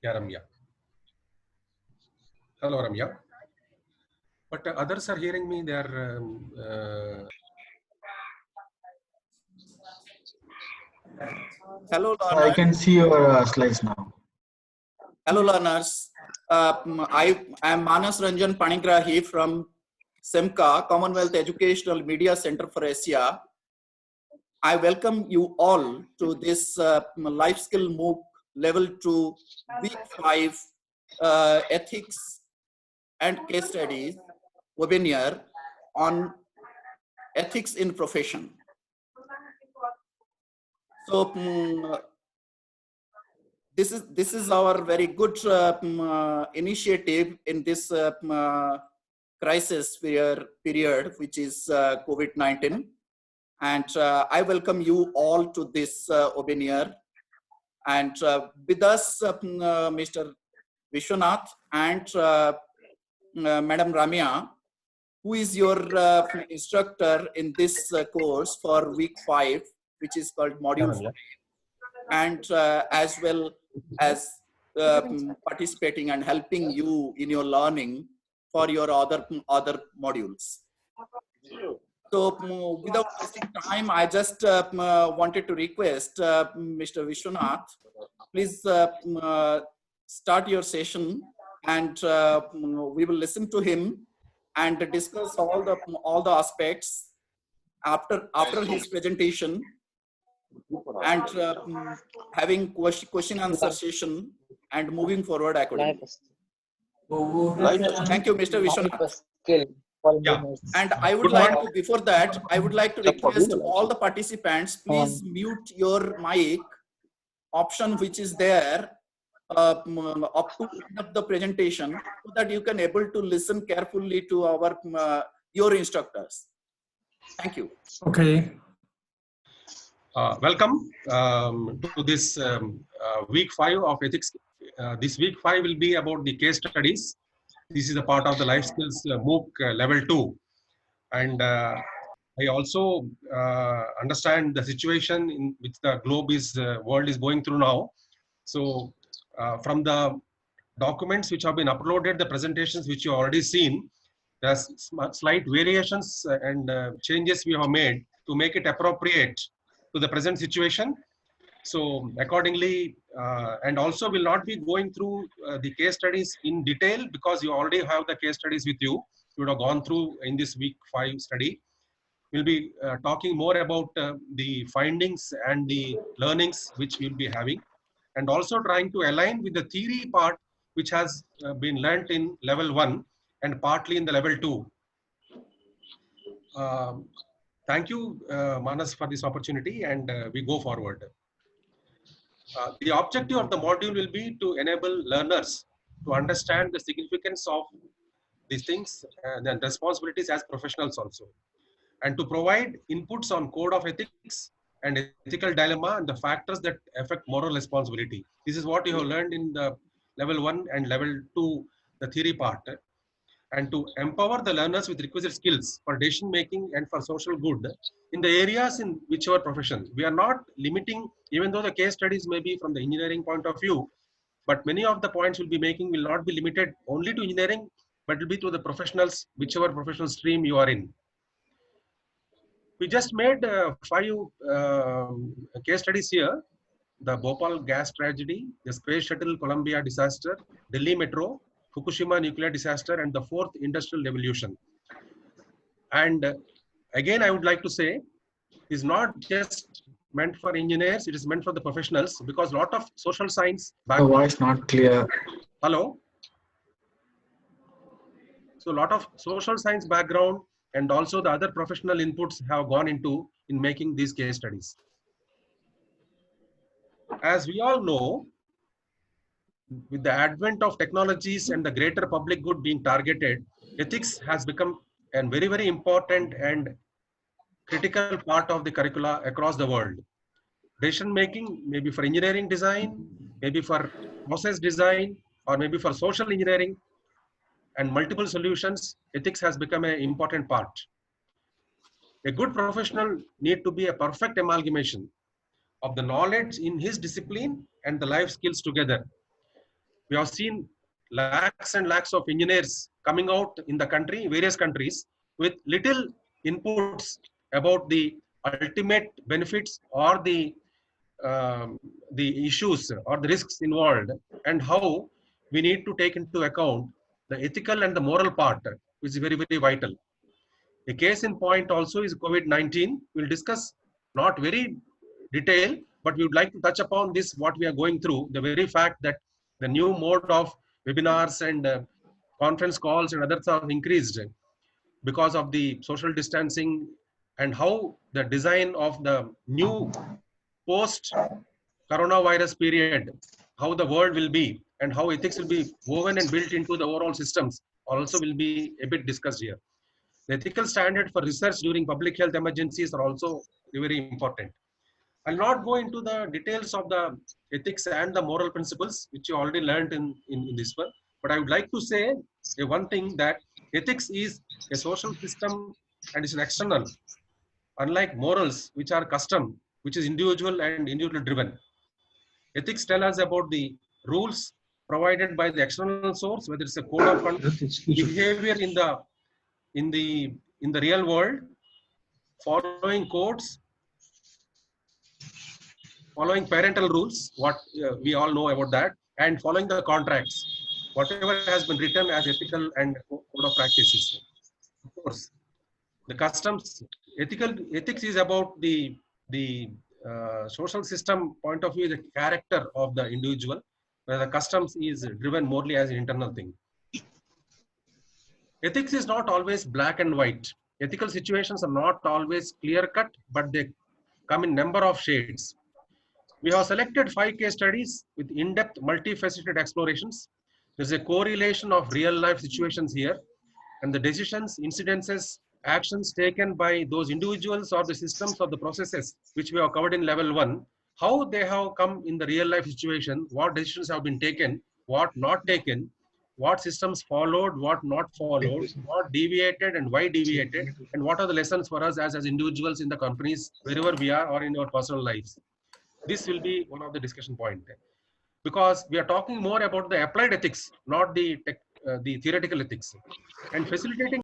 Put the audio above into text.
Yeah, Ramya. Hello, Ramya. But others are hearing me. They are. Hello, I learners. can see your slides now. Hello, learners. I am Manas Ranjan Panigrahi from SEMCA, Commonwealth Educational Media Center for Asia. I welcome you all to this Life Skill MOOC Level 2 Week 5 Ethics and Case Studies webinar on ethics in profession. So this is our very good initiative in this crisis period, which is COVID-19. And I welcome you all to this webinar. And with us, Mr. Vishwanath and Madam Ramya, who is your instructor in this course for week 5, which is called Module 5, and as well as participating and helping you in your learning for your other modules. So without wasting time, I just wanted to request Mr. Vishwanath, please start your session, and we will listen to him and discuss all the aspects after his presentation, and having question answer session and moving forward accordingly. Thank you, Mr. Vishwanath. Yeah. And I would like to, before that, I would like to request all the participants, please mute your mic option, which is there up to end of the presentation, so that you can able to listen carefully to our your instructors. Thank you. Okay. Welcome to this week 5 of ethics. This week 5 will be about the case studies. This is a part of the life skills MOOC level 2. And I also understand the situation in which the world is going through now. So from the documents which have been uploaded, the presentations which you already seen, there's slight variations and changes we have made to make it appropriate to the present situation. So accordingly, and also will not be going through the case studies in detail, because you already have the case studies with you. You would have gone through in this week 5 study. We'll be talking more about the findings and the learnings which we'll be having, and also trying to align with the theory part which has been learnt in level 1 and partly in the level 2. Thank you, Manas, for this opportunity, and we go forward. The objective of the module will be to enable learners to understand the significance of these things and responsibilities as professionals also, and to provide inputs on code of ethics and ethical dilemma and the factors that affect moral responsibility. This is what you have learned in the level 1 and level 2, the theory part, and to empower the learners with requisite skills for decision making and for social good in the areas in whichever profession. We are not limiting, even though the case studies may be from the engineering point of view, but many of the points we'll be making will not be limited only to engineering, but will be to the professionals, whichever professional stream you are in. We just made 5 case studies here: the Bhopal gas tragedy, the Space Shuttle Columbia disaster, Delhi Metro, Fukushima nuclear disaster, and the 4th industrial revolution. And again, I would like to say, is not just meant for engineers, it is meant for the professionals, because a lot of social science The voice not clear. Hello? So a lot of social science background and also the other professional inputs have gone into in making these case studies. As we all know, with the advent of technologies and the greater public good being targeted, ethics has become a very, very important and critical part of the curricula across the world. Decision making, maybe for engineering design, maybe for process design, or maybe for social engineering and multiple solutions, ethics has become an important part. A good professional need to be a perfect amalgamation of the knowledge in his discipline and the life skills together. We have seen lakhs and lakhs of engineers coming out in the country, various countries, with little inputs about the ultimate benefits or the issues or the risks involved, and how we need to take into account the ethical and the moral part, which is very, very vital. A case in point also is COVID-19. We'll discuss not very detail, but we would like to touch upon this, what we are going through, the very fact that the new mode of webinars and conference calls and others have increased because of the social distancing, and how the design of the new post coronavirus period, how the world will be and how ethics will be woven and built into the overall systems also will be a bit discussed here. The ethical standard for research during public health emergencies are also very important. I'll not go into the details of the ethics and the moral principles, which you already learned in this one. But I would like to say one thing, that ethics is a social system and is an external, unlike morals, which are custom, which is individual and individual driven. Ethics tell us about the rules provided by the external source, whether it's a code of conduct, behavior in the in the real world, following codes, following parental rules, what we all know about that, and following the contracts, whatever has been written as ethical and code of practices. Of course, the customs, ethics is about the social system point of view, the character of the individual, where the customs is driven morely as an internal thing. Ethics is not always black and white. Ethical situations are not always clear cut, but they come in number of shades. We have selected 5 case studies with in-depth, multifaceted explorations. There's a correlation of real-life situations here, and the decisions, incidences, actions taken by those individuals or the systems or the processes, which we have covered in level 1, how they have come in the real-life situation, what decisions have been taken, what not taken, what systems followed, what not followed, what deviated and why deviated, and what are the lessons for us as individuals in the companies, wherever we are or in our personal lives. This will be one of the discussion point, because we are talking more about the applied ethics, not the theoretical ethics, and facilitating